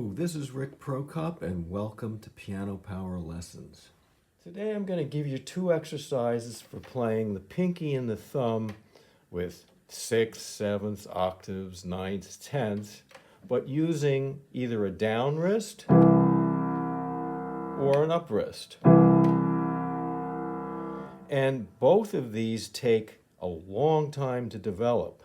Hello, this is Rick Prokop and welcome to Piano Power Lessons. Today I'm going to give you two exercises for playing the pinky and the thumb with sixths, sevenths, octaves, ninths, tenths, but using either a down wrist or an up wrist. And both of these take a long time to develop.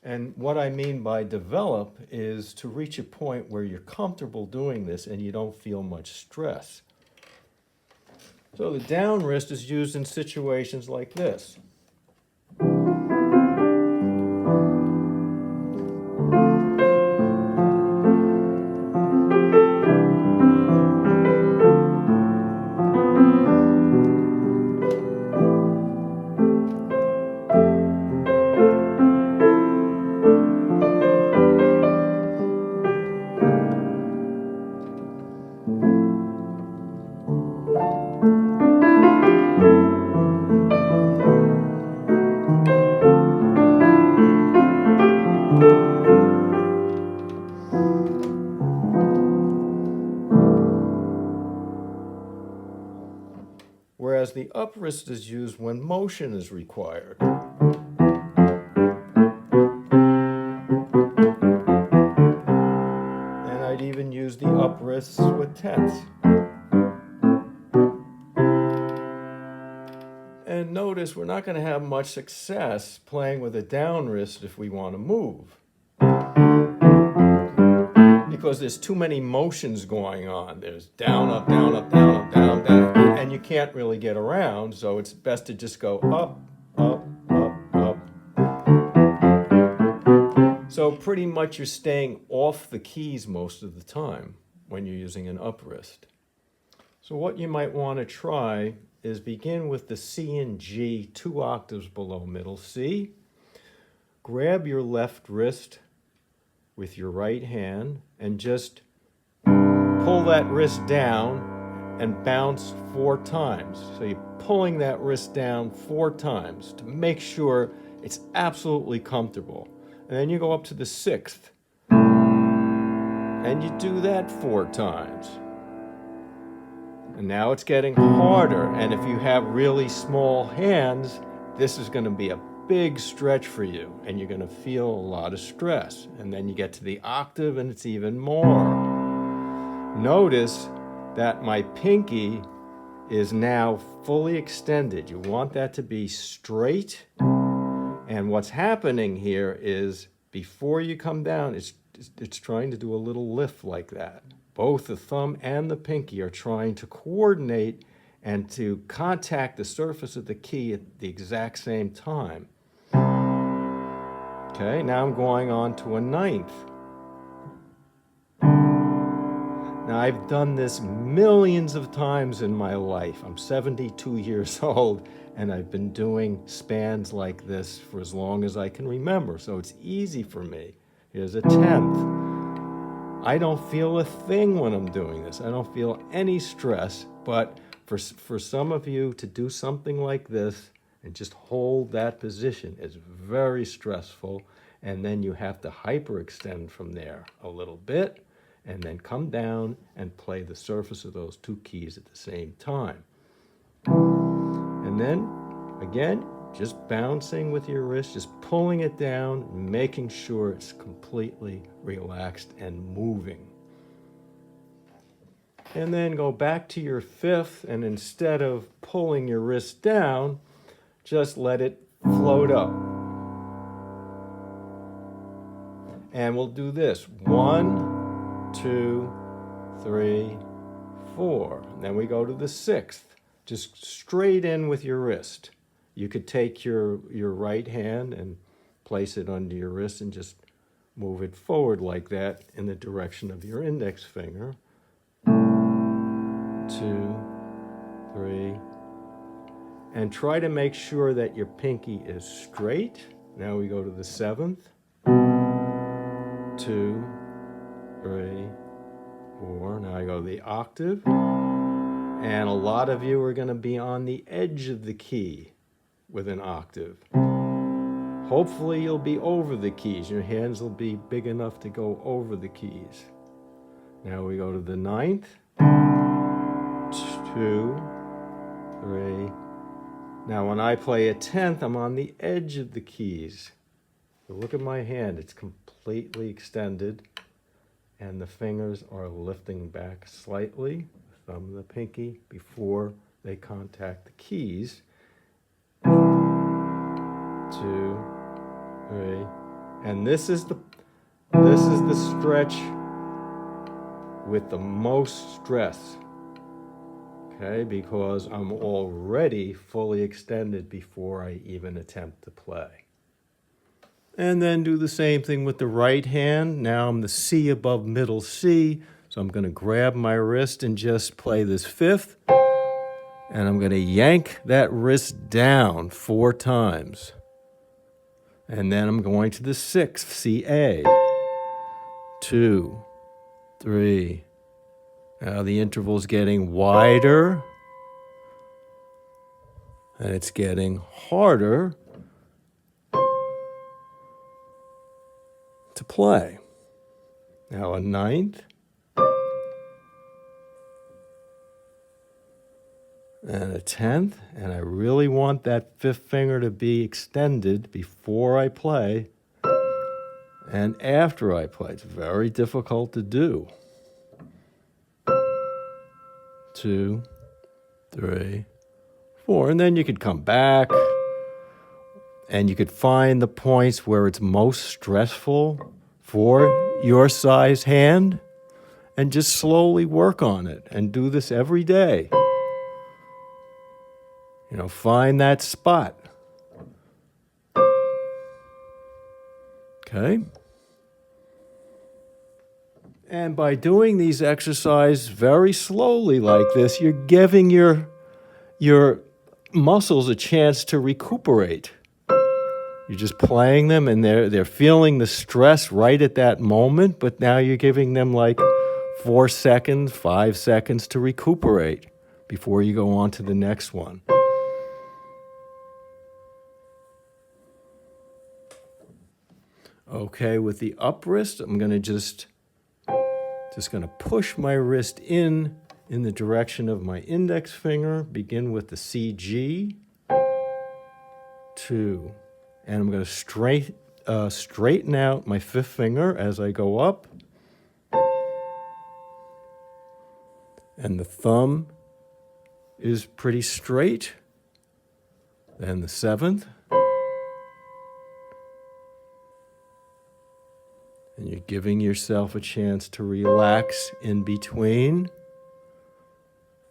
And what I mean by develop is to reach a point where you're comfortable doing this and you don't feel much stress. So the down wrist is used in situations like this. Whereas the up wrist is used when motion is required. And I'd even use the up wrists with tenths. And notice we're not going to have much success playing with a down wrist if we want to move, because there's too many motions going on. There's down, up, down, up, down, up, down, down, and you can't really get around, so it's best to just go up, up, up, up. So pretty much you're staying off the keys most of the time when you're using an up wrist. So what you might want to try is begin with the C and G 2 octaves below middle C. Grab your left wrist with your right hand and just pull that wrist down and bounce 4 times. So you're pulling that wrist down 4 times to make sure it's absolutely comfortable. And then you go up to the 6th and you do that 4 times. And now it's getting harder, and if you have really small hands, this is going to be a big stretch for you, and you're going to feel a lot of stress. And then you get to the octave, and it's even more. Notice that my pinky is now fully extended. You want that to be straight, and what's happening here is before you come down, it's trying to do a little lift like that. Both the thumb and the pinky are trying to coordinate and to contact the surface of the key at the exact same time. Okay, now I'm going on to a ninth. Now I've done this millions of times in my life. I'm 72 years old and I've been doing spans like this for as long as I can remember, so it's easy for me. Here's a tenth. I don't feel a thing when I'm doing this. I don't feel any stress, but for some of you to do something like this and just hold that position is very stressful, and then you have to hyperextend from there a little bit and then come down and play the surface of those 2 keys at the same time. And then, again, just bouncing with your wrist, just pulling it down, making sure it's completely relaxed and moving. And then go back to your 5th, and instead of pulling your wrist down, just let it float up. And we'll do this. 1, 2, 3, 4. And then we go to the 6th. Just straight in with your wrist. You could take your right hand and place it under your wrist and just move it forward like that in the direction of your index finger. 2, 3. And try to make sure that your pinky is straight. Now we go to the 7th. 2, 3, 4. Now I go to the octave. And a lot of you are going to be on the edge of the key with an octave. Hopefully you'll be over the keys. Your hands will be big enough to go over the keys. Now we go to the ninth. 2, 3. Now when I play a 10th, I'm on the edge of the keys. So look at my hand, it's completely extended, and the fingers are lifting back slightly, the thumb and the pinky, before they contact the keys. 2, 3, and this is the stretch with the most stress, okay, because I'm already fully extended before I even attempt to play. And then do the same thing with the right hand. Now I'm the C above middle C, so I'm going to grab my wrist and just play this 5th, and I'm going to yank that wrist down 4 times. And then I'm going to the 6th, C-A. 2, 3. Now the interval's getting wider, and it's getting harder to play. Now a 9th, and a 10th, and I really want that 5th finger to be extended before I play and after I play. It's very difficult to do. 2, 3, 4, and then you could come back and you could find the points where it's most stressful for your size hand and just slowly work on it and do this every day. You know, find that spot. Okay? And by doing these exercises very slowly like this, you're giving your muscles a chance to recuperate. You're just playing them, and they're feeling the stress right at that moment, but now you're giving them like 4 seconds, 5 seconds to recuperate before you go on to the next one. Okay, with the up wrist, I'm going to just going to push my wrist in the direction of my index finger. Begin with the CG. 2. And I'm going to straighten out my 5th finger as I go up. And the thumb is pretty straight. Then the 7th. And you're giving yourself a chance to relax in between.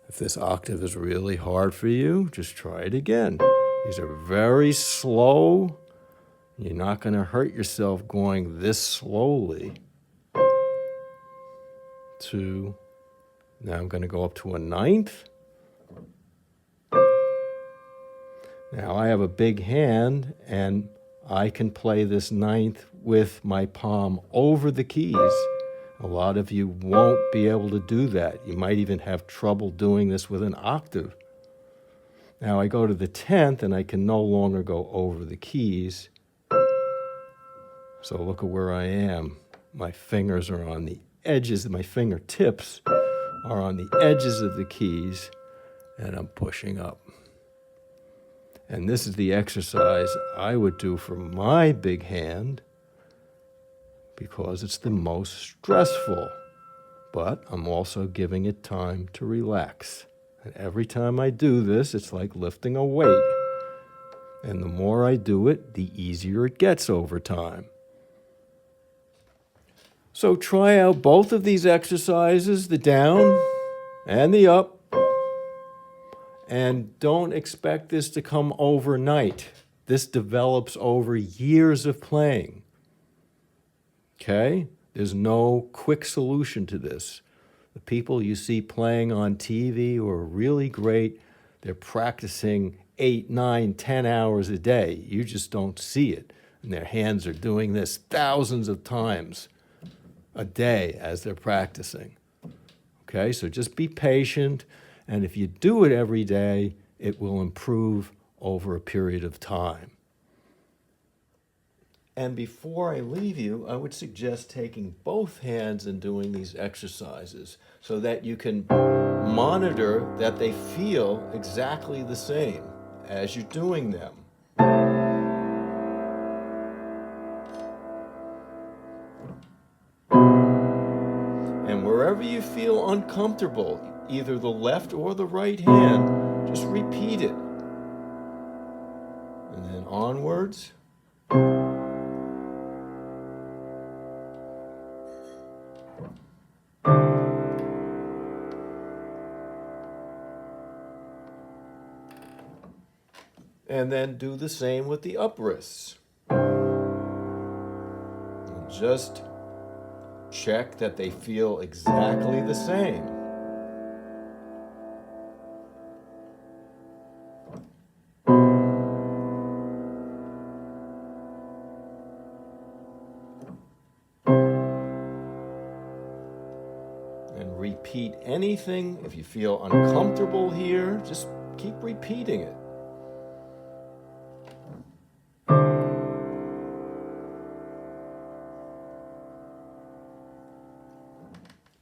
If this octave is really hard for you, just try it again. These are very slow. You're not going to hurt yourself going this slowly. 2. Now I'm going to go up to a 9th. Now I have a big hand, and I can play this 9th with my palm over the keys. A lot of you won't be able to do that. You might even have trouble doing this with an octave. Now I go to the 10th, and I can no longer go over the keys. So look at where I am. My fingers are on the edges, my fingertips are on the edges of the keys, and I'm pushing up. And this is the exercise I would do for my big hand because it's the most stressful. But I'm also giving it time to relax. And every time I do this, it's like lifting a weight. And the more I do it, the easier it gets over time. So try out both of these exercises, the down and the up. And don't expect this to come overnight. This develops over years of playing. Okay? There's no quick solution to this. The people you see playing on TV who are really great, they're practicing 8, 9, 10 hours a day. You just don't see it. And their hands are doing this thousands of times a day as they're practicing. Okay, so just be patient, and if you do it every day, it will improve over a period of time. And before I leave you, I would suggest taking both hands and doing these exercises so that you can monitor that they feel exactly the same as you're doing them. And wherever you feel uncomfortable, either the left or the right hand, just repeat it. And then onwards. And then do the same with the up wrists. And just check that they feel exactly the same. And repeat anything. If you feel uncomfortable here, just keep repeating it.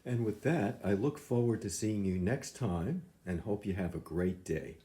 And with that, I look forward to seeing you next time and hope you have a great day.